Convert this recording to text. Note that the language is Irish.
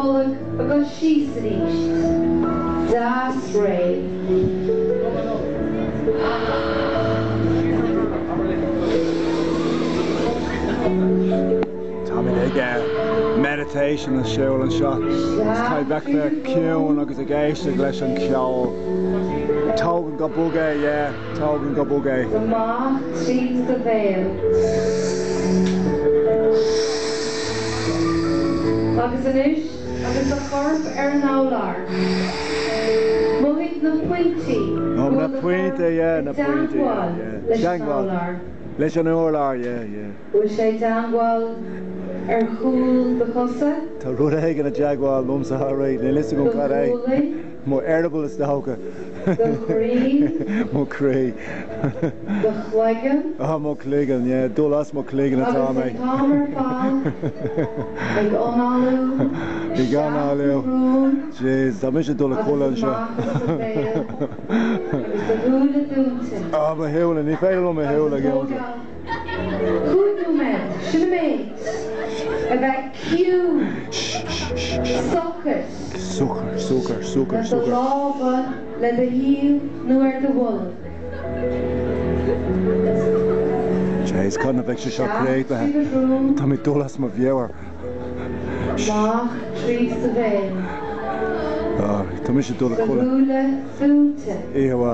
Bullock agus sísríist. Das Ray. Tommy ag meditation and siúil an seo. Tá bheith le ciún agus a géiste leis an ceol. Tógan go bugé, tógan go bugé. The Mach treats the veil. Agus an ish, agus a chorp an álar. Mohit na pointy. No, na pointe, na pointe. Dangwal. Leis an ólar, Bhfuil sé dangwal chúl de chosa. Tá rud ag an a jaagháil mum sa háraí, ní lista go cad é. Mó airbal is dócha. The Cree. Mó Cree. The Chligan. Mó Cligan, dúlas mó Cligan atá mé. Agus an Palmer Fan. Ag Onalu. Bhí gan áliú. Jeez, tá mis dul a chola an seo. Agus the Húla Dúnta. Má heúla, ní féile me heúla gceolta. Cúnú me, sinna méid. A bheith ciú. Sochas. Súcar. The lába le the híl nuair the wool. Jeez, conna bheith sé seo créithe. Tá mí dúlas má bhéhar. Mach treats the veil. Tá mis dul a The chola. Húla Dúnta. Íhá.